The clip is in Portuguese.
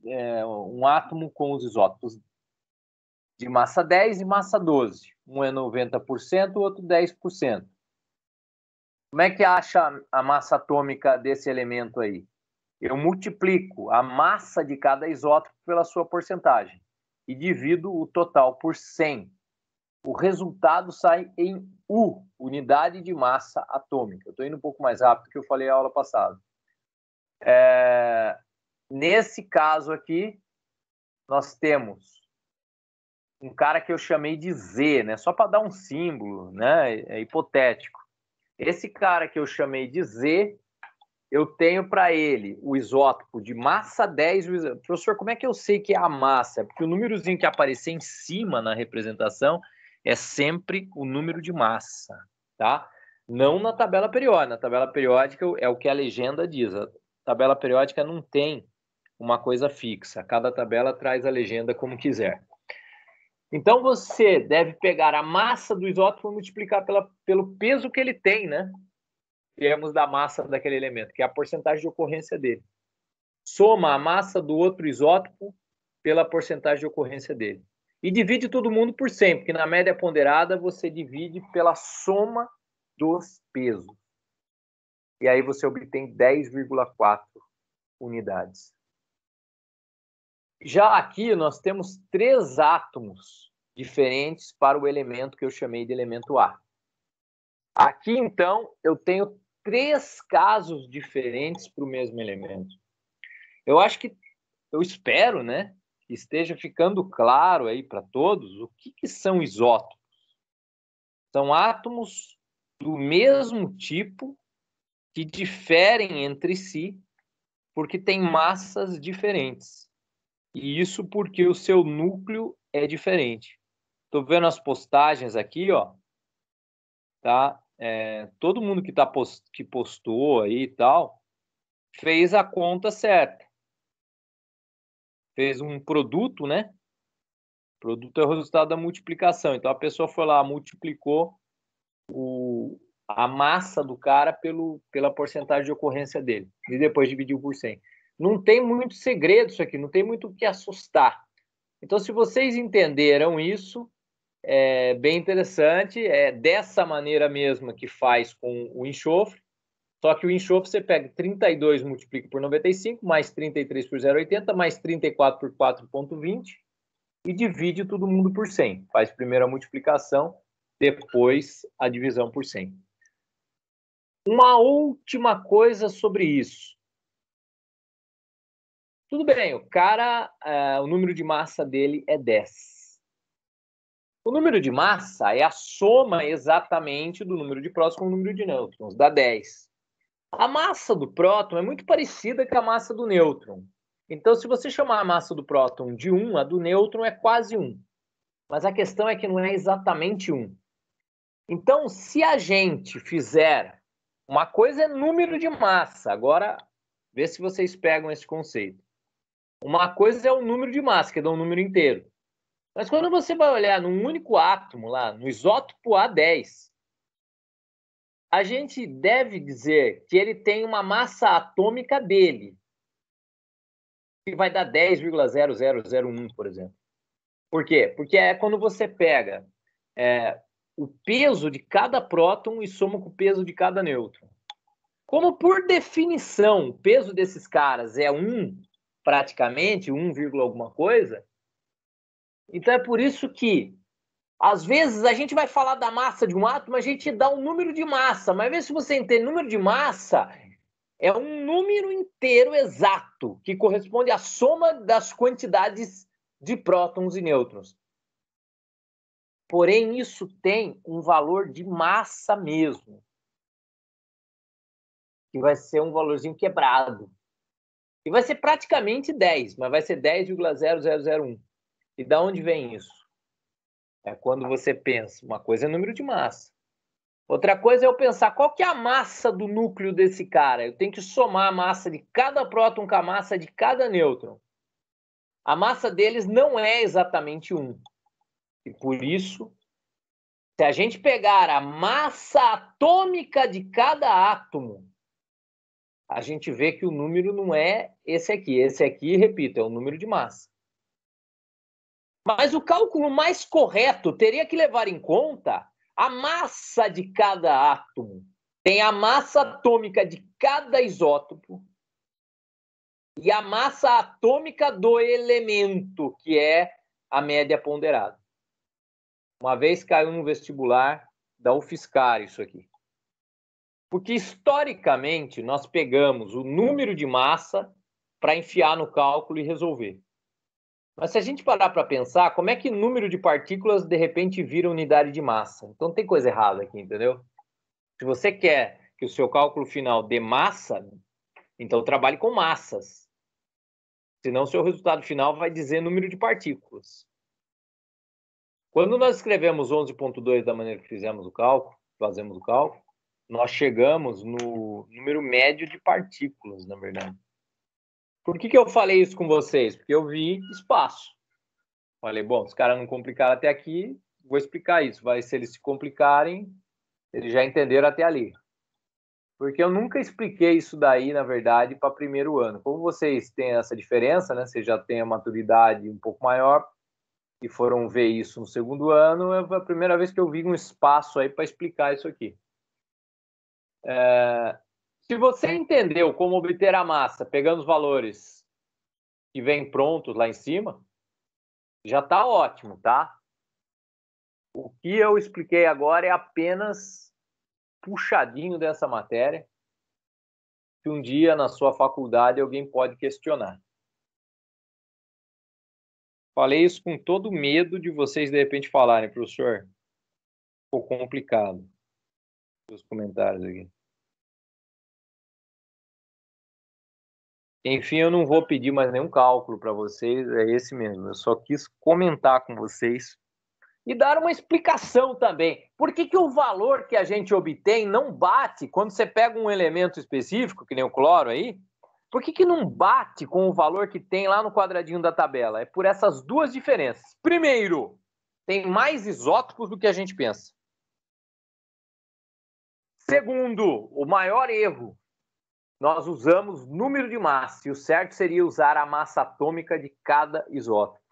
um átomo com os isótopos de massa 10 e massa 12. Um é 90%, o outro 10%. Como é que acha a massa atômica desse elemento aí? Eu multiplico a massa de cada isótopo pela sua porcentagem e divido o total por 100. O resultado sai em U, unidade de massa atômica. Eu estou indo um pouco mais rápido do que eu falei na aula passada. Nesse caso aqui, nós temos um cara que eu chamei de Z, né? Só para dar um símbolo, né? É hipotético. Esse cara que eu chamei de Z, eu tenho para ele o isótopo de massa 10. Professor, como é que eu sei que é a massa? Porque o númerozinho que aparecer em cima na representação é sempre o número de massa, tá? Não na tabela periódica. Na tabela periódica é o que a legenda diz. A tabela periódica não tem uma coisa fixa. Cada tabela traz a legenda como quiser. Então, você deve pegar a massa do isótopo e multiplicar pelo peso que ele tem, né? Termos da massa daquele elemento, que é a porcentagem de ocorrência dele. Soma a massa do outro isótopo pela porcentagem de ocorrência dele. E divide todo mundo por 100, porque na média ponderada você divide pela soma dos pesos. E aí você obtém 10,4 unidades. Já aqui nós temos 3 átomos diferentes para o elemento que eu chamei de elemento A. Aqui, então, eu tenho 3 casos diferentes para o mesmo elemento. Eu espero, né, que esteja ficando claro aí para todos o que são isótopos. São átomos do mesmo tipo que diferem entre si porque têm massas diferentes. E isso porque o seu núcleo é diferente. Estou vendo as postagens aqui, ó. Tá? Todo mundo que postou aí e tal, fez a conta certa. Fez um produto, né? O produto é o resultado da multiplicação. Então, a pessoa foi lá, multiplicou a massa do cara pela porcentagem de ocorrência dele. E depois dividiu por 100. Não tem muito segredo isso aqui, não tem muito o que assustar. Então, se vocês entenderam isso, é bem interessante. É dessa maneira mesma que faz com o enxofre. Só que o enxofre você pega 32, multiplica por 95, mais 33 por 0,80, mais 34 por 4,20 e divide todo mundo por 100. Faz primeiro a multiplicação, depois a divisão por 100. Uma última coisa sobre isso. Tudo bem, o cara, o número de massa dele é 10. O número de massa é a soma exatamente do número de prótons com o número de nêutrons, dá 10. A massa do próton é muito parecida com a massa do nêutron. Então, se você chamar a massa do próton de 1, a do nêutron é quase 1. Mas a questão é que não é exatamente 1. Então, se a gente fizer... Uma coisa é número de massa. Agora, vê se vocês pegam esse conceito. Uma coisa é o número de massa, que é um número inteiro. Mas quando você vai olhar num único átomo, lá no isótopo A10, a gente deve dizer que ele tem uma massa atômica dele, que vai dar 10,0001, por exemplo. Por quê? Porque é quando você pega o peso de cada próton e soma com o peso de cada nêutron. Como, por definição, o peso desses caras é 1, praticamente, 1, alguma coisa, então é por isso que, às vezes, a gente vai falar da massa de um átomo, a gente dá um número de massa, mas vê se você entende, número de massa é um número inteiro exato, que corresponde à soma das quantidades de prótons e nêutrons. Porém, isso tem um valor de massa mesmo, que vai ser um valorzinho quebrado. E vai ser praticamente 10, mas vai ser 10,0001. E da onde vem isso? É quando você pensa, uma coisa é número de massa. Outra coisa é eu pensar qual que é a massa do núcleo desse cara. Eu tenho que somar a massa de cada próton com a massa de cada nêutron. A massa deles não é exatamente 1. E por isso, se a gente pegar a massa atômica de cada átomo a gente vê que o número não é esse aqui. Esse aqui, repito, é o número de massa. Mas o cálculo mais correto teria que levar em conta a massa de cada átomo. Tem a massa atômica de cada isótopo e a massa atômica do elemento, que é a média ponderada. Uma vez caiu no vestibular da UFSCar isso aqui. Porque, historicamente, nós pegamos o número de massa para enfiar no cálculo e resolver. Mas se a gente parar para pensar, como é que número de partículas, de repente, vira unidade de massa? Então tem coisa errada aqui, entendeu? Se você quer que o seu cálculo final dê massa, então trabalhe com massas. Senão o seu resultado final vai dizer número de partículas. Quando nós escrevemos 11.2 da maneira que fazemos o cálculo, nós chegamos no número médio de partículas, na verdade. Por que eu falei isso com vocês? Porque eu vi espaço. Falei, bom, os caras não complicaram até aqui, vou explicar isso. Se eles se complicarem, eles já entenderam até ali. Porque eu nunca expliquei isso daí, na verdade, para primeiro ano. Como vocês têm essa diferença, né? Vocês já têm a maturidade um pouco maior e foram ver isso no segundo ano, é a primeira vez que eu vi um espaço aí para explicar isso aqui. Se você entendeu como obter a massa pegando os valores que vêm prontos lá em cima, já está ótimo, tá? O que eu expliquei agora é apenas puxadinho dessa matéria, que um dia na sua faculdade alguém pode questionar. Falei isso com todo medo de vocês de repente falarem, professor, ficou complicado. Os comentários aqui. Enfim, eu não vou pedir mais nenhum cálculo para vocês, é esse mesmo. Eu só quis comentar com vocês e dar uma explicação também. Por que o valor que a gente obtém não bate quando você pega um elemento específico, que nem o cloro aí? Por que não bate com o valor que tem lá no quadradinho da tabela? É por essas duas diferenças. Primeiro, tem mais isótopos do que a gente pensa. Segundo, o maior erro, nós usamos número de massa, e o certo seria usar a massa atômica de cada isótopo.